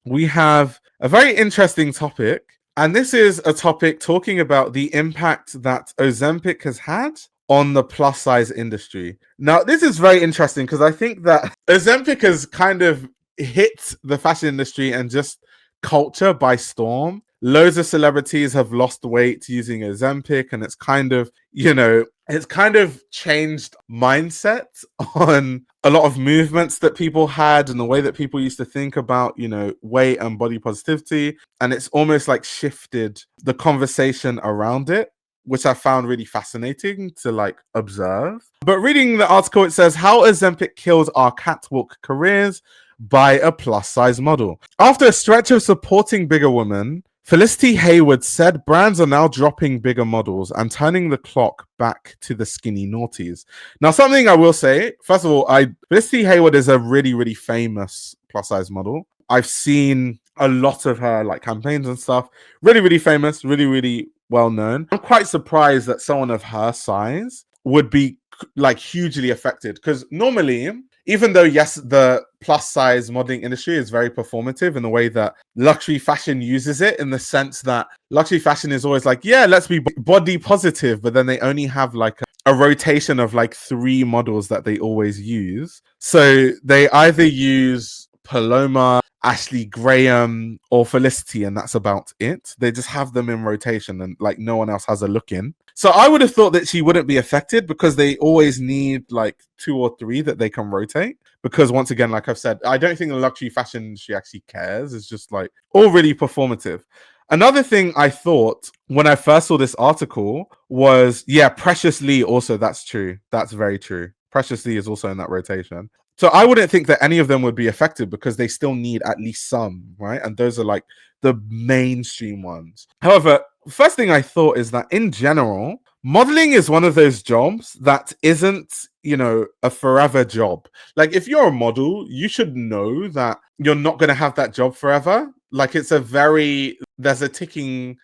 we have a very interesting topic. And this is a topic talking about the impact that Ozempic has had on the plus size industry. Now, this is very interesting because I think that Ozempic has kind of hit the fashion industry and just culture by storm. Loads of celebrities have lost weight using Ozempic, and it's kind of, it's kind of changed mindset on a lot of movements that people had and the way that people used to think about, weight and body positivity. And it's almost like shifted the conversation around it, which I found really fascinating to like observe. But reading the article, it says how Ozempic killed our catwalk careers by a plus size model. After a stretch of supporting bigger women, Felicity Hayward said brands are now dropping bigger models and turning the clock back to the skinny noughties. Now, something I will say, first of all, Felicity Hayward is a really, really famous plus size model. I've seen a lot of her like campaigns and stuff. Really, really famous, really, really well known. I'm quite surprised that someone of her size would be like hugely affected, because normally, even though, yes, the plus size modeling industry is very performative in the way that luxury fashion uses it, in the sense that luxury fashion is always like, yeah, let's be body positive, but then they only have like a rotation of like 3 models that they always use. So they either use Paloma, Ashley Graham, or Felicity, and that's about it. They just have them in rotation and like no one else has a look in. So I would have thought that she wouldn't be affected because they always need like 2 or 3 that they can rotate. Because once again, like I've said, I don't think the luxury fashion industry actually cares. It's just like all really performative. Another thing I thought when I first saw this article was, yeah, Precious Lee also, that's true. That's very true. Precious Lee is also in that rotation. So I wouldn't think that any of them would be affected because they still need at least some, right? And those are like the mainstream ones. However, first thing I thought is that in general, modeling is one of those jobs that isn't, a forever job. Like if you're a model, you should know that you're not going to have that job forever. Like there's a ticking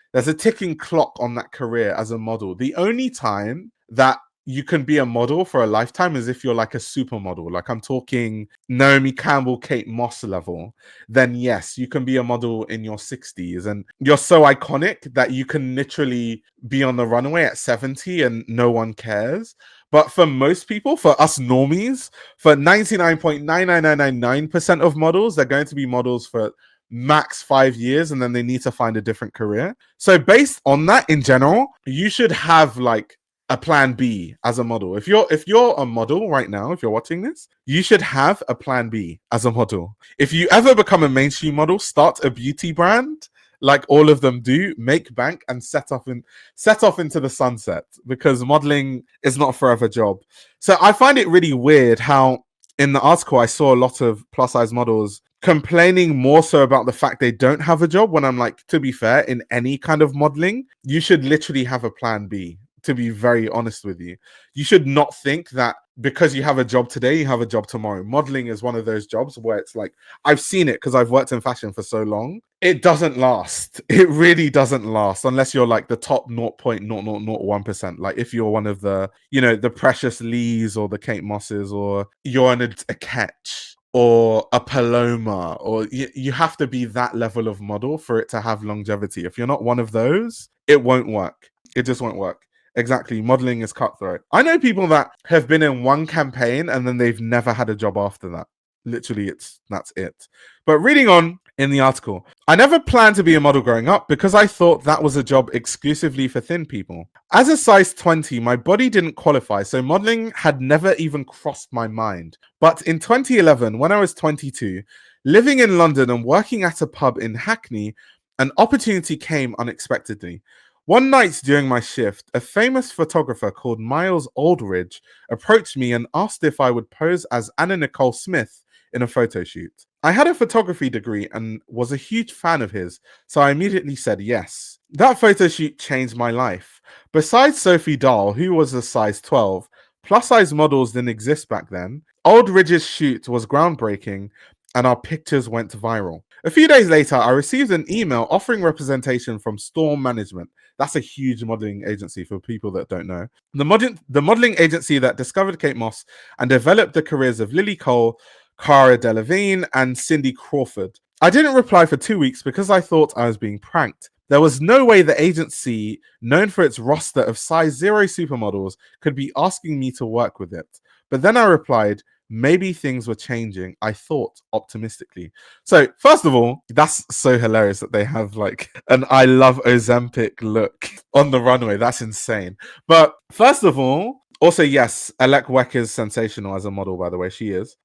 clock on that career as a model. The only time that you can be a model for a lifetime is if you're like a supermodel. Like I'm talking Naomi Campbell, Kate Moss level. Then yes, you can be a model in your 60s and you're so iconic that you can literally be on the runway at 70 and no one cares. But for most people, for us normies, for 99.99999% of models, they're going to be models for max 5 years and then they need to find a different career. So based on that, in general, you should have like a plan B as a model. If you're a model right now, if you're watching this, you should have a plan B as a model. If you ever become a mainstream model, start a beauty brand like all of them do, make bank and set off into the sunset, because modeling is not a forever job. So I find it really weird how in the article I saw a lot of plus size models complaining more so about the fact they don't have a job, when I'm like, to be fair, in any kind of modeling, you should literally have a plan B. To be very honest with you, you should not think that because you have a job today, you have a job tomorrow. Modeling is one of those jobs where it's like, I've seen it because I've worked in fashion for so long. It doesn't last. It really doesn't last unless you're like the top 0.0001%. Like if you're one of the, the Precious Lees or the Kate Mosses, or you're in a Catch or a Paloma, or you have to be that level of model for it to have longevity. If you're not one of those, it won't work. It just won't work. Exactly. Modeling is cutthroat. I know people that have been in one campaign and then they've never had a job after that. Literally, that's it. But reading on in the article, I never planned to be a model growing up because I thought that was a job exclusively for thin people. As a size 20, my body didn't qualify, so modeling had never even crossed my mind. But in 2011, when I was 22, living in London and working at a pub in Hackney, an opportunity came unexpectedly. One night during my shift, a famous photographer called Miles Aldridge approached me and asked if I would pose as Anna Nicole Smith in a photo shoot. I had a photography degree and was a huge fan of his, so I immediately said yes. That photo shoot changed my life. Besides Sophie Dahl, who was a size 12, plus-size models didn't exist back then. Aldridge's shoot was groundbreaking, and our pictures went viral. A few days later, I received an email offering representation from Storm Management. That's a huge modeling agency for people that don't know. The modeling agency that discovered Kate Moss and developed the careers of Lily Cole, Cara Delevingne, and Cindy Crawford. I didn't reply for 2 weeks because I thought I was being pranked. There was no way the agency, known for its roster of size 0 supermodels, could be asking me to work with it. But then I replied, maybe things were changing. I thought optimistically. So, first of all, that's so hilarious that they have like an I love Ozempic look on the runway. That's insane. But first of all, also, yes, Alec Weck is sensational as a model, by the way. She is.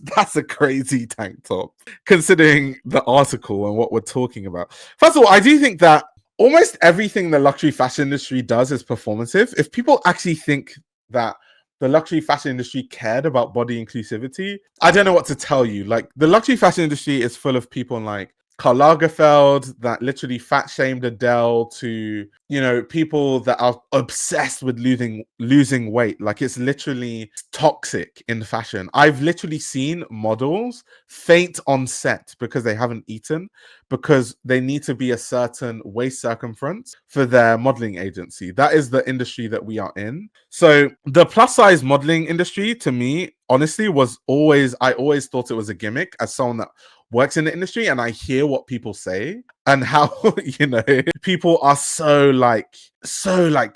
That's a crazy tank top, considering the article and what we're talking about. First of all, I do think that almost everything the luxury fashion industry does is performative. If people actually think that the luxury fashion industry cared about body inclusivity, I don't know what to tell you. Like, the luxury fashion industry is full of people like Karl Lagerfeld that literally fat shamed Adele, to, you know, people that are obsessed with losing weight. Like, it's literally toxic in fashion. I've literally seen models faint on set because they haven't eaten, because they need to be a certain waist circumference for their modeling agency. That is the industry that we are in. So the plus size modeling industry, to me, honestly, I always thought it was a gimmick as someone that works in the industry, and I hear what people say and how, you know, people are so like,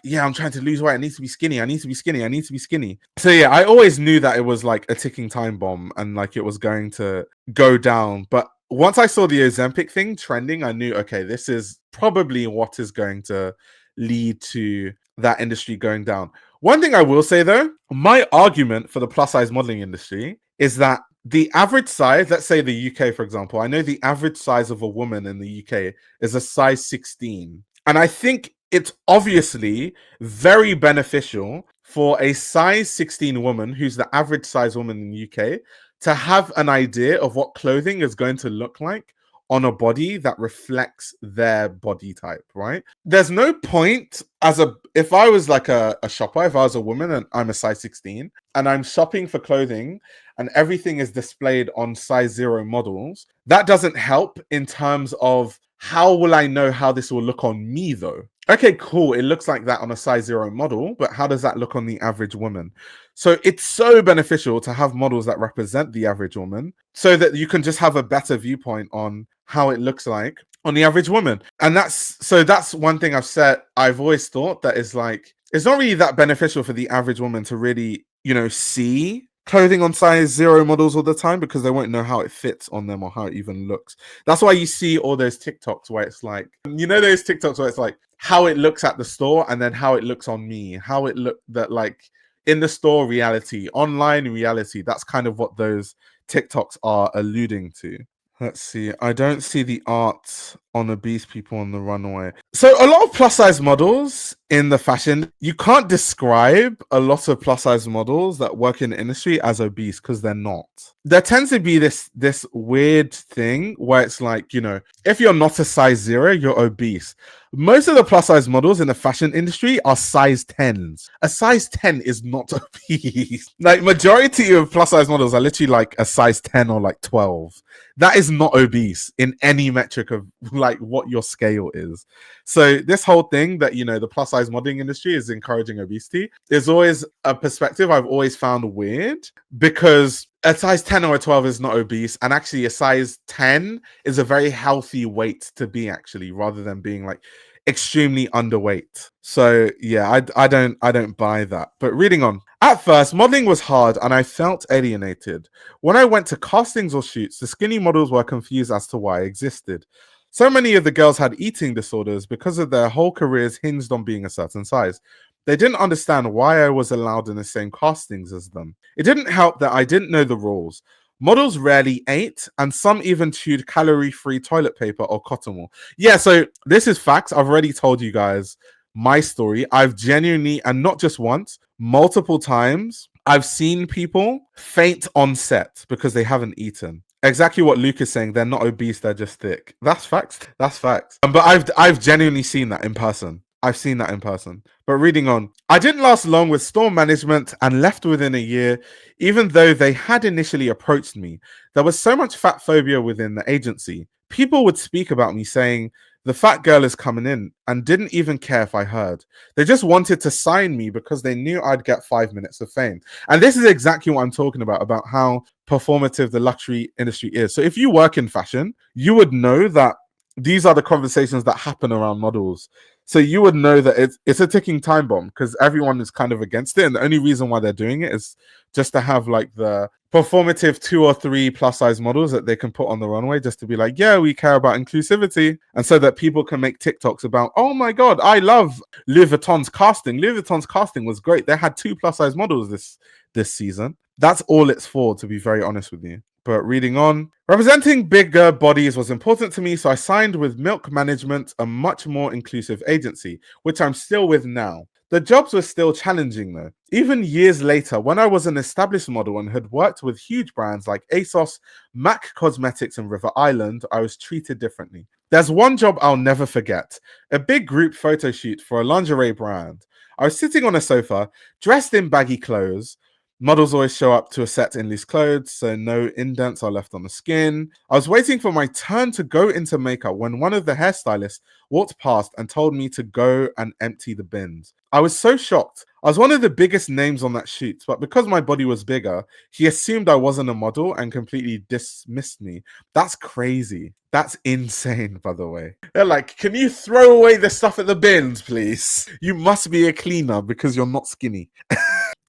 yeah, I'm trying to lose weight. I need to be skinny. I need to be skinny. I need to be skinny. So yeah, I always knew that it was like a ticking time bomb and like it was going to go down. But once I saw the Ozempic thing trending, I knew, okay, this is probably what is going to lead to that industry going down. One thing I will say though, my argument for the plus size modeling industry is that the average size, let's say the UK, for example, I know the average size of a woman in the UK is a size 16. And I think it's obviously very beneficial for a size 16 woman, who's the average size woman in the UK, to have an idea of what clothing is going to look like on a body that reflects their body type, right? There's no point if I was like a shopper, if I was a woman and I'm a size 16 and I'm shopping for clothing and everything is displayed on size 0 models, that doesn't help in terms of how will I know how this will look on me though? Okay, cool. It looks like that on a size 0 model, but how does that look on the average woman? So it's so beneficial to have models that represent the average woman so that you can just have a better viewpoint on how it looks like on the average woman. And that's one thing I've always thought that is like, it's not really that beneficial for the average woman to really, you know, see clothing on size 0 models all the time, because they won't know how it fits on them or how it even looks. That's why you see all those TikToks where it's like, you know, those TikToks where it's like how it looks at the store and then how it looks on me, how it looked that like in the store reality, online reality. That's kind of what those TikToks are alluding to. Let's see. I don't see the art on obese people on the runway. So a lot of plus size models in the fashion, you can't describe a lot of plus size models that work in the industry as obese because they're not. There tends to be this weird thing where it's like, you know, if you're not a size 0, you're obese. Most of the plus size models in the fashion industry are size 10s. A size 10 is not obese. Like, majority of plus size models are literally like a size 10 or like 12. That is not obese in any metric of like what your scale is. So this whole thing that, you know, the plus size modeling industry is encouraging obesity is always a perspective I've always found weird, because a size 10 or a 12 is not obese, and actually a size 10 is a very healthy weight to be, actually, rather than being like extremely underweight. So yeah, I don't buy that. But reading on. At first, modeling was hard and I felt alienated. When I went to castings or shoots, the skinny models were confused as to why I existed. So many of the girls had eating disorders because of their whole careers hinged on being a certain size. They didn't understand why I was allowed in the same castings as them. It didn't help that I didn't know the rules. Models rarely ate, and some even chewed calorie-free toilet paper or cotton wool. Yeah, so this is facts. I've already told you guys my story. I've genuinely, and not just once, multiple times, I've seen people faint on set because they haven't eaten. Exactly what Luke is saying. They're not obese, they're just thick. That's facts. That's facts. But I've genuinely seen that in person. I've seen that in person. But reading on, I didn't last long with store management and left within a year, even though they had initially approached me. There was so much fat phobia within the agency. People would speak about me saying the fat girl is coming in, and didn't even care if I heard. They just wanted to sign me because they knew I'd get 5 minutes of fame. And this is exactly what I'm talking about how performative the luxury industry is. So if you work in fashion, you would know that these are the conversations that happen around models. So you would know that it's a ticking time bomb because everyone is kind of against it. And the only reason why they're doing it is just to have like the performative 2 or 3 plus size models that they can put on the runway just to be like, yeah, we care about inclusivity. And so that people can make TikToks about, oh my God, I love Louis Vuitton's casting. Louis Vuitton's casting was great. They had 2 plus size models this season. That's all it's for, to be very honest with you. But reading on, representing bigger bodies was important to me, so I signed with Milk Management, a much more inclusive agency, which I'm still with now. The jobs were still challenging though. Even years later, when I was an established model and had worked with huge brands like ASOS, MAC Cosmetics, and River Island, I was treated differently. There's one job I'll never forget, a big group photo shoot for a lingerie brand. I was sitting on a sofa, dressed in baggy clothes. Models always show up to a set in loose clothes, so no indents are left on the skin. I was waiting for my turn to go into makeup when one of the hairstylists walked past and told me to go and empty the bins. I was so shocked. I was one of the biggest names on that shoot, but because my body was bigger, he assumed I wasn't a model and completely dismissed me. That's crazy. That's insane, by the way. They're like, can you throw away the stuff at the bins, please? You must be a cleaner because you're not skinny.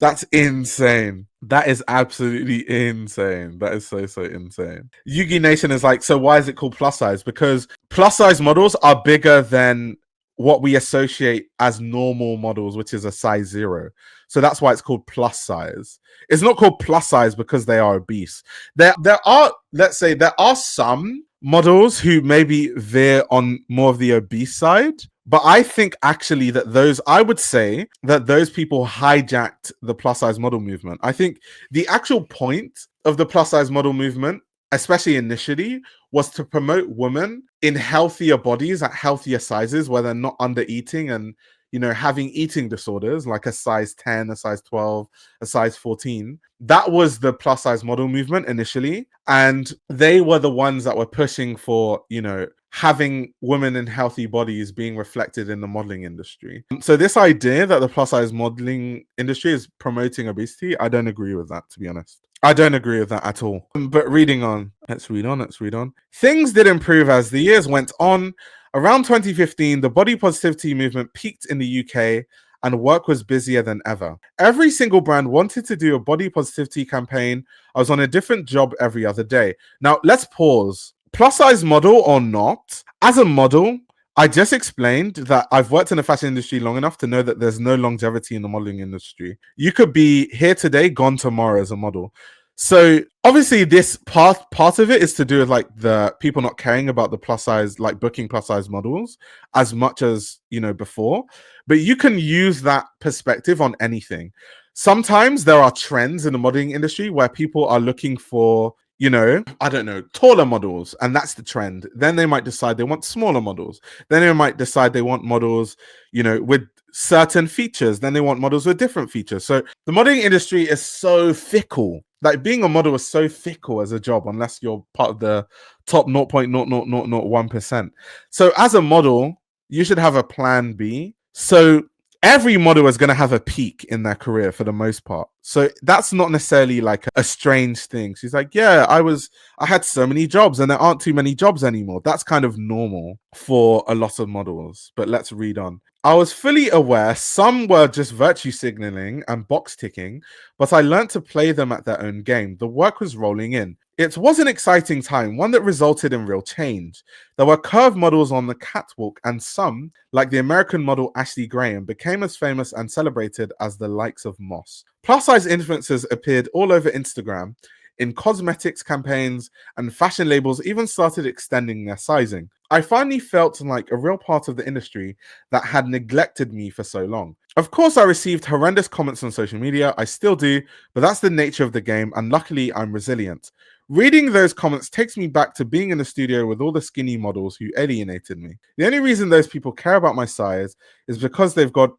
That's insane. That is absolutely insane. That is so insane. Yugi Nation is like, so why is it called plus size? Because plus size models are bigger than what we associate as normal models, which is a size 0. So that's why it's called plus size. It's not called plus size because they are obese. There are, let's say, there are some models who maybe veer on more of the obese side. But I think actually that I would say that those people hijacked the plus size model movement. I think the actual point of the plus size model movement, especially initially, was to promote women in healthier bodies at healthier sizes where they're not under eating and, you know, having eating disorders like a size 10, a size 12, a size 14. That was the plus size model movement initially. And they were the ones that were pushing for, you know, having women in healthy bodies being reflected in the modeling industry. So this idea that the plus size modeling industry is promoting obesity, I don't agree with that, to be honest. I don't agree with that at all. But reading on, let's read on. Things did improve as the years went on. Around 2015, the body positivity movement peaked in the UK and work was busier than ever. Every single brand wanted to do a body positivity campaign. I was on a different job every other day. Now, let's pause. Plus size model or not, as a model, I just explained that I've worked in the fashion industry long enough to know that there's no longevity in the modeling industry. You could be here today, gone tomorrow as a model. So obviously this part of it is to do with like the people not caring about the plus size, like booking plus size models as much as, you know, before. But you can use that perspective on anything. Sometimes there are trends in the modeling industry where people are looking for, you know, I don't know, taller models, and that's the trend. Then they might decide they want smaller models. Then they might decide they want models, you know, with certain features. Then they want models with different features. So the modeling industry is so fickle. Like being a model is so fickle as a job, unless you're part of the top 0.00001%. So as a model, you should have a plan B. So every model is going to have a peak in their career for the most part. So that's not necessarily like a strange thing. She's like, yeah, I had so many jobs and there aren't too many jobs anymore. That's kind of normal for a lot of models. But let's read on. I was fully aware some were just virtue signaling and box ticking, but I learned to play them at their own game. The work was rolling in. It was an exciting time, one that resulted in real change. There were curve models on the catwalk, and some, like the American model Ashley Graham, became as famous and celebrated as the likes of Moss. Plus-size influencers appeared all over Instagram, in cosmetics campaigns, and fashion labels even started extending their sizing. I finally felt like a real part of the industry that had neglected me for so long. Of course, I received horrendous comments on social media. I still do, but that's the nature of the game, and luckily, I'm resilient. Reading those comments takes me back to being in the studio with all the skinny models who alienated me. The only reason those people care about my size is because they've got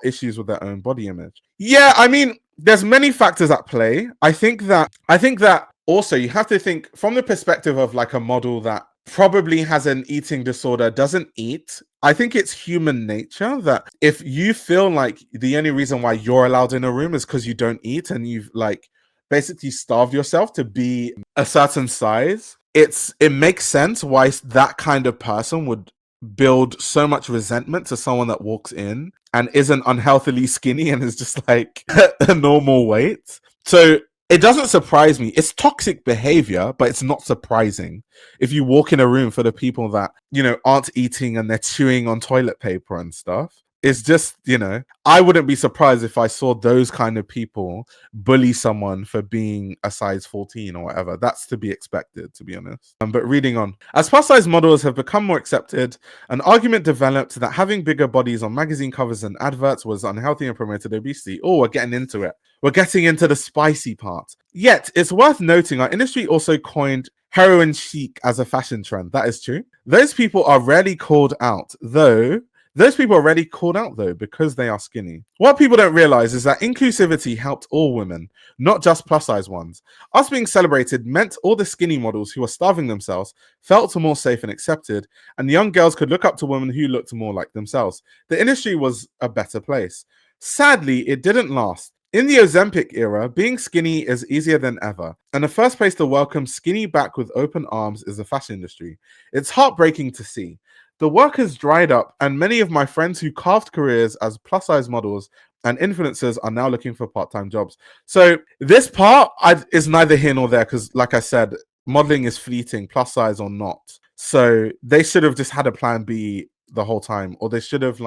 issues with their own body image. Yeah, I mean, there's many factors at play. I think that also you have to think from the perspective of like a model that probably has an eating disorder, doesn't eat. I think it's human nature that if you feel like the only reason why you're allowed in a room is because you don't eat and you've like basically starved yourself to be a certain size, it makes sense why that kind of person would build so much resentment to someone that walks in and isn't unhealthily skinny and is just like a normal weight. So it doesn't surprise me. It's toxic behavior, but it's not surprising if you walk in a room for the people that, aren't eating and they're chewing on toilet paper and stuff. It's just, I wouldn't be surprised if I saw those kind of people bully someone for being a size 14 or whatever. That's to be expected, to be honest. But reading on. As plus size models have become more accepted, an argument developed that having bigger bodies on magazine covers and adverts was unhealthy and promoted obesity. Oh, we're getting into it. We're getting into the spicy part. Yet, it's worth noting our industry also coined heroin chic as a fashion trend. That is true. Those people are rarely called out, though, because they are skinny. What people don't realize is that inclusivity helped all women, not just plus size ones. Us being celebrated meant all the skinny models who were starving themselves felt more safe and accepted, and young girls could look up to women who looked more like themselves. The industry was a better place. Sadly, it didn't last. In the Ozempic era, being skinny is easier than ever, and the first place to welcome skinny back with open arms is the fashion industry. It's heartbreaking to see. The work has dried up, and many of my friends who carved careers as plus-size models and influencers are now looking for part-time jobs. So this part is neither here nor there, because like I said, modeling is fleeting, plus size or not. So they should have just had a plan B the whole time, or they should have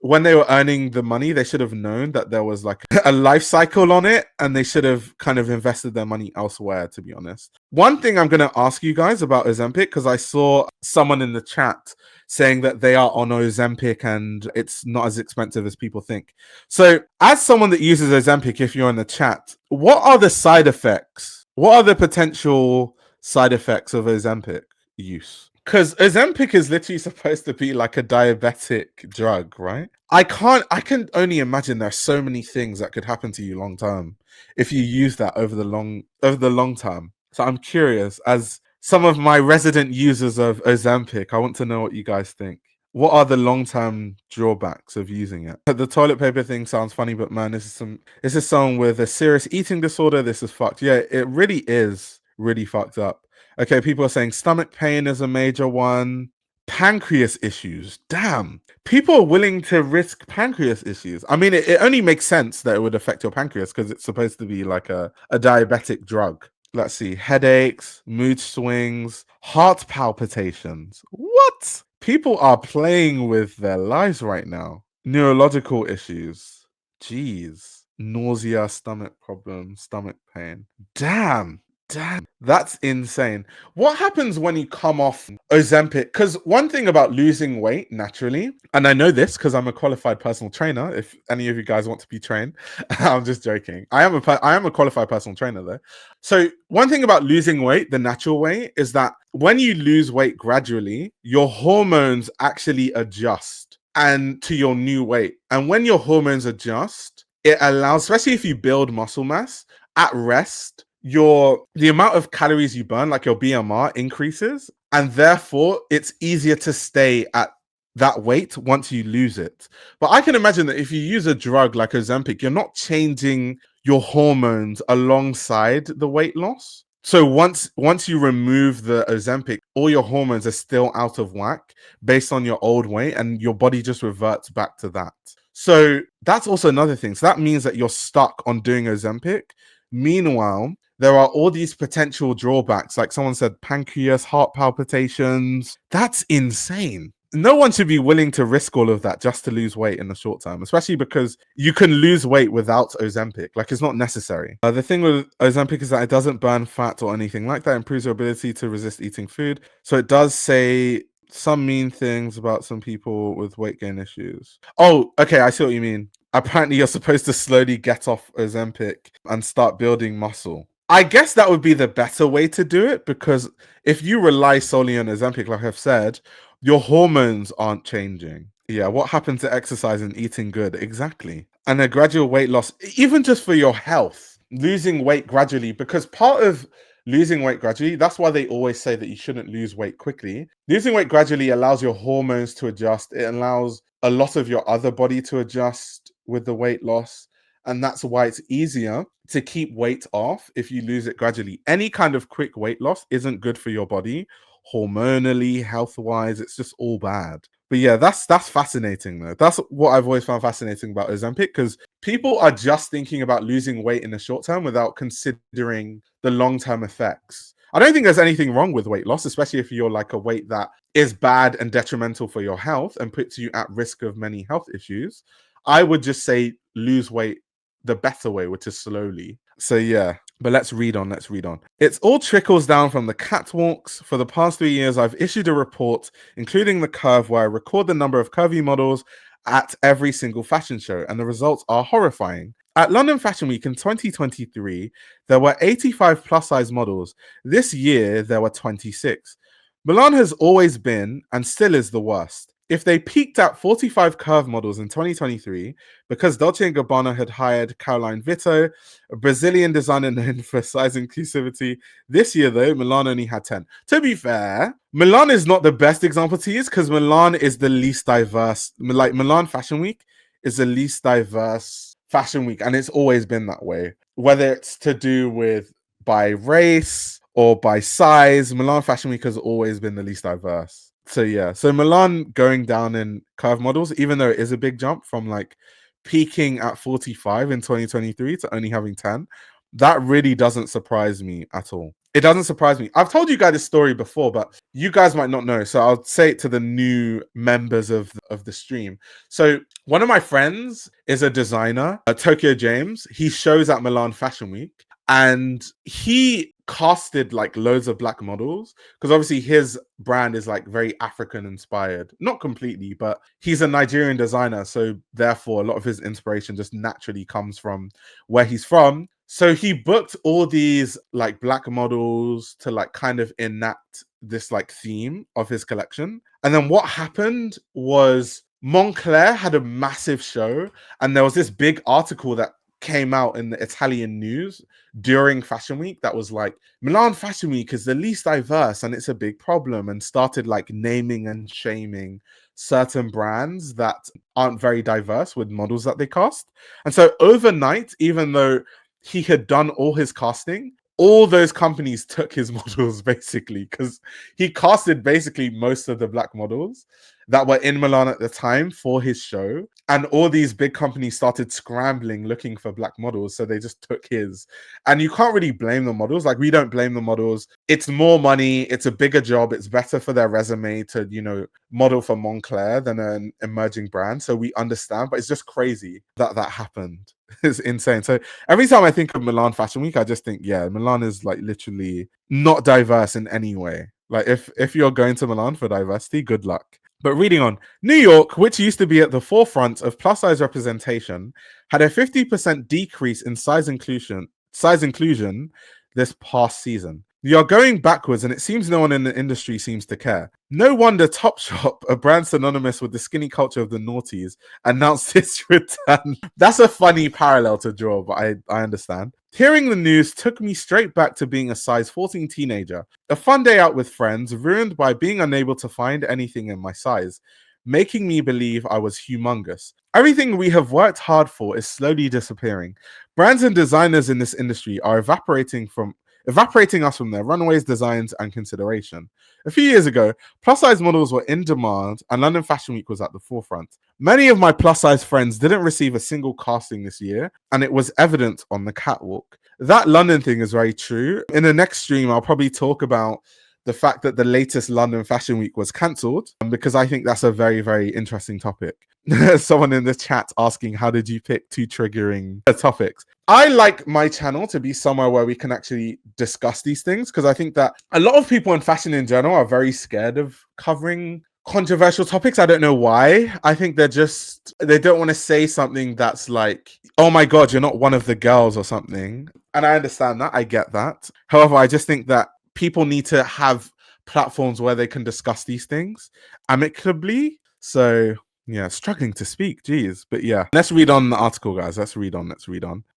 when they were earning the money, they should have known that there was like a life cycle on it, and they should have kind of invested their money elsewhere, to be honest. One thing I'm going to ask you guys about Ozempic, because I saw someone in the chat saying that they are on Ozempic and it's not as expensive as people think. So as someone that uses Ozempic, if you're in the chat, what are the side effects? What are the potential side effects of Ozempic use? Because Ozempic is literally supposed to be like a diabetic drug, right? I can only imagine there are so many things that could happen to you long term if you use that over the long term. So I'm curious, as some of my resident users of Ozempic, I want to know what you guys think. What are the long-term drawbacks of using it? The toilet paper thing sounds funny, but man, this is someone with a serious eating disorder. This is fucked. Yeah, it really is really fucked up. Okay, people are saying stomach pain is a major one. Pancreas issues. Damn. People are willing to risk pancreas issues. I mean, it only makes sense that it would affect your pancreas because it's supposed to be like a diabetic drug. Let's see. Headaches, mood swings, heart palpitations. What? People are playing with their lives right now. Neurological issues. Jeez. Nausea, stomach problems, stomach pain. Damn, that's insane. What happens when you come off Ozempic? Because one thing about losing weight naturally, and I know this because I'm a qualified personal trainer. If any of you guys want to be trained, I'm just joking. I am a qualified personal trainer though. So one thing about losing weight, the natural way, is that when you lose weight gradually, your hormones actually adjust and to your new weight. And when your hormones adjust, it allows, especially if you build muscle mass at rest, the amount of calories you burn, like your BMR, increases, and therefore it's easier to stay at that weight once you lose it. But I can imagine that if you use a drug like Ozempic, you're not changing your hormones alongside the weight loss. So once you remove the Ozempic, all your hormones are still out of whack based on your old weight, and your body just reverts back to that. So that's also another thing. So that means that you're stuck on doing Ozempic. Meanwhile, there are all these potential drawbacks, like someone said, pancreas, heart palpitations. That's insane. No one should be willing to risk all of that just to lose weight in the short term, especially because you can lose weight without Ozempic. Like, it's not necessary. The thing with Ozempic is that it doesn't burn fat or anything like that. It improves your ability to resist eating food. So it does say some mean things about some people with weight gain issues. Oh, okay, I see what you mean. Apparently, you're supposed to slowly get off Ozempic and start building muscle. I guess that would be the better way to do it, because if you rely solely on Ozempic, like I've said, your hormones aren't changing. Yeah, what happens to exercise and eating good? Exactly. And a gradual weight loss, even just for your health, losing weight gradually, because part of losing weight gradually, that's why they always say that you shouldn't lose weight quickly. Losing weight gradually allows your hormones to adjust. It allows a lot of your other body to adjust with the weight loss. And that's why it's easier to keep weight off if you lose it gradually. Any kind of quick weight loss isn't good for your body, hormonally, health-wise. It's just all bad. But yeah, that's fascinating though. That's what I've always found fascinating about Ozempic, because people are just thinking about losing weight in the short term without considering the long-term effects. I don't think there's anything wrong with weight loss, especially if you're like a weight that is bad and detrimental for your health and puts you at risk of many health issues. I would just say lose weight the better way, which is slowly. So yeah, but let's read on. It all trickles down from the catwalks. For the past 3 years, I've issued a report, including the curve, where I record the number of curvy models at every single fashion show, and the results are horrifying. At London Fashion Week in 2023, there were 85 plus-size models. This year, there were 26. Milan has always been, and still is, the worst. If they peaked at 45 curve models in 2023, because Dolce & Gabbana had hired Caroline Vito, a Brazilian designer known for size inclusivity, this year, though, Milan only had 10. To be fair, Milan is not the best example to use because Milan is the least diverse. Like, Milan Fashion Week is the least diverse fashion week, and it's always been that way. Whether it's to do with by race or by size, Milan Fashion Week has always been the least diverse. So yeah, so Milan going down in curve models, even though it is a big jump from like peaking at 45 in 2023 to only having 10, that really doesn't surprise me at all. It doesn't surprise me. I've told you guys this story before, but you guys might not know. So I'll say it to the new members of the stream. So one of my friends is a designer, Tokyo James. He shows at Milan Fashion Week, and he casted like loads of black models because obviously his brand is like very African inspired, not completely, but he's a Nigerian designer, so therefore a lot of his inspiration just naturally comes from where he's from. So he booked all these like black models to like kind of enact this like theme of his collection. And then what happened was Moncler had a massive show, and there was this big article that came out in the Italian news during Fashion Week that was like, Milan Fashion Week is the least diverse and it's a big problem, and started like naming and shaming certain brands that aren't very diverse with models that they cast. And so overnight, even though he had done all his casting, all those companies took his models basically, because he casted basically most of the black models that were in Milan at the time for his show. And all these big companies started scrambling looking for black models, so they just took his. And you can't really blame the models. Like, we don't blame the models. It's more money. It's a bigger job. It's better for their resume to, you know, model for Moncler than an emerging brand. So we understand, but it's just crazy that that happened. It's insane. So every time I think of Milan Fashion Week, I just think, yeah, Milan is like literally not diverse in any way. Like, if you're going to Milan for diversity, good luck. But reading on, New York, which used to be at the forefront of plus size representation, had a 50% decrease in size inclusion this past season. You're going backwards, and it seems no one in the industry seems to care. No wonder Topshop, a brand synonymous with the skinny culture of the noughties, announced its return. That's a funny parallel to draw, but I understand. Hearing the news took me straight back to being a size 14 teenager. A fun day out with friends, ruined by being unable to find anything in my size, making me believe I was humongous. Everything we have worked hard for is slowly disappearing. Brands and designers in this industry are evaporating us from their runways, designs, and consideration. A few years ago, plus-size models were in demand, and London Fashion Week was at the forefront. Many of my plus-size friends didn't receive a single casting this year, and it was evident on the catwalk. That London thing is very true. In the next stream, I'll probably talk about the fact that the latest London Fashion Week was cancelled, because I think that's a very, very interesting topic. Someone in the chat asking, how did you pick two triggering topics? I like my channel to be somewhere where we can actually discuss these things, because I think that a lot of people in fashion in general are very scared of covering controversial topics. I don't know why. I think they don't want to say something that's like, oh my God, you're not one of the girls or something. And I understand that. I get that. However, I just think that people need to have platforms where they can discuss these things amicably. So Yeah, struggling to speak, geez. But yeah, let's read on the article, guys. Let's read on.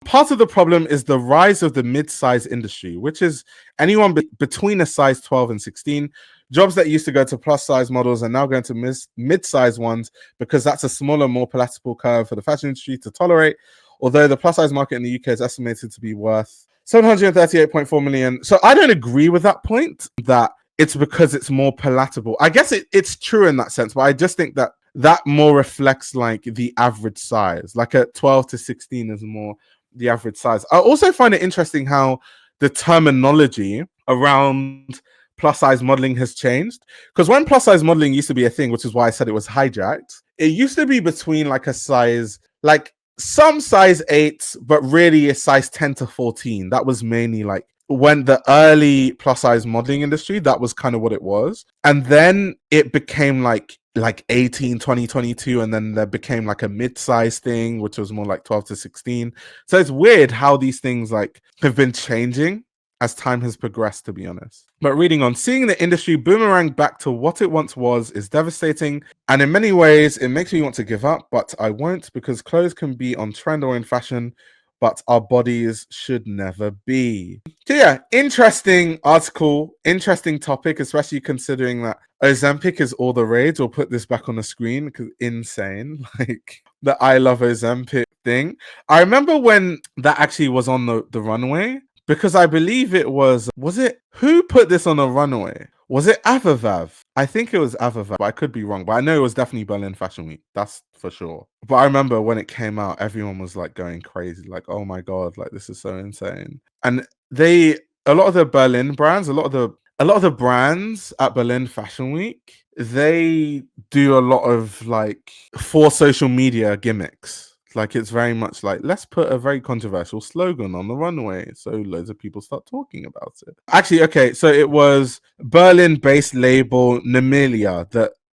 Part of the problem is the rise of the mid-size industry, which is anyone between a size 12 and 16. Jobs that used to go to plus size models are now going to mid-size ones because that's a smaller, more palatable curve for the fashion industry to tolerate. Although the plus size market in the UK is estimated to be worth 738.4 million. So I don't agree with that point that it's because it's more palatable. I guess it's true in that sense, but I just think that more reflects like the average size. Like a 12 to 16 is more the average size. I also find it interesting how the terminology around plus size modeling has changed. Because when plus size modeling used to be a thing, which is why I said it was hijacked, it used to be between like a size, like some size 8, but really a size 10 to 14. That was mainly like when the early plus size modeling industry, that was kind of what it was. And then it became like 18, 20, 22, and then there became like a mid-size thing, which was more like 12 to 16. So it's weird how these things like have been changing as time has progressed, to be honest. But reading on, seeing the industry boomerang back to what it once was is devastating. And in many ways, it makes me want to give up, but I won't, because clothes can be on trend or in fashion, but our bodies should never be. So yeah, interesting article, interesting topic, especially considering that Ozempic is all the rage. We'll put this back on the screen because insane, like the I love Ozempic thing. I remember when that actually was on the runway, because I believe it was it, who put this on a runway? Was it Avavav? I think it was Avavav, but I could be wrong. But I know it was definitely Berlin Fashion Week. That's for sure. But I remember when it came out, everyone was like going crazy. Like, oh my God, like this is so insane. And a lot of the Berlin brands, a lot of the brands at Berlin Fashion Week, they do a lot of like for social media gimmicks. Like it's very much like, let's put a very controversial slogan on the runway so loads of people start talking about it. Actually, okay, so it was Berlin-based label Namilia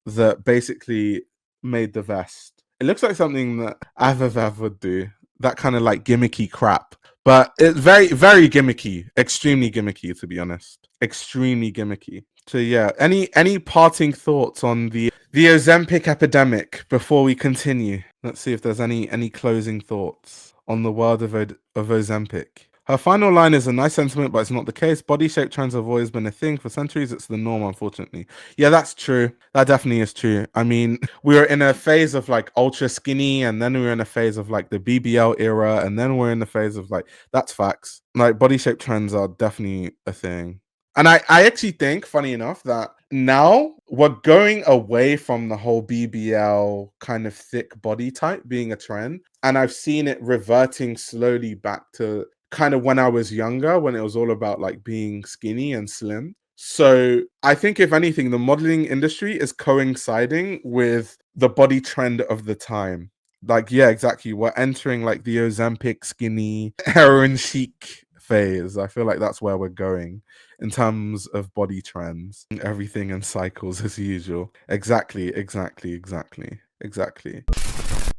that basically made the vest. It looks like something that Avavav would do, that kind of like gimmicky crap. But it's very, very gimmicky, extremely gimmicky, to be honest. Extremely gimmicky. So yeah, any parting thoughts on the Ozempic epidemic before we continue? Let's see if there's any closing thoughts on the world of Ozempic. Her final line is a nice sentiment, but it's not the case. Body shape trends have always been a thing for centuries. It's the norm, unfortunately. Yeah, that's true. That definitely is true. I mean, we were in a phase of like ultra skinny, and then we were in a phase of like the BBL era, and then we're in the phase of like, that's facts. Like body shape trends are definitely a thing. And I actually think, funny enough, that now we're going away from the whole BBL kind of thick body type being a trend. And I've seen it reverting slowly back to kind of when I was younger, when it was all about like being skinny and slim. So I think if anything, the modeling industry is coinciding with the body trend of the time. Like, yeah, exactly. We're entering like the Ozempic skinny heroin chic phase. I feel like that's where we're going in terms of body trends. Everything in cycles as usual. Exactly.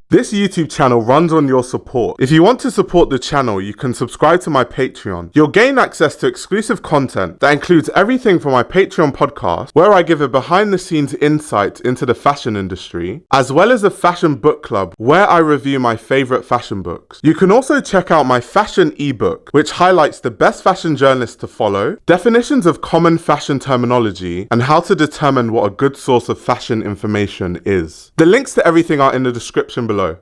This YouTube channel runs on your support. If you want to support the channel, you can subscribe to my Patreon. You'll gain access to exclusive content that includes everything from my Patreon podcast, where I give a behind-the-scenes insight into the fashion industry, as well as a fashion book club, where I review my favorite fashion books. You can also check out my fashion ebook, which highlights the best fashion journalists to follow, definitions of common fashion terminology, and how to determine what a good source of fashion information is. The links to everything are in the description below.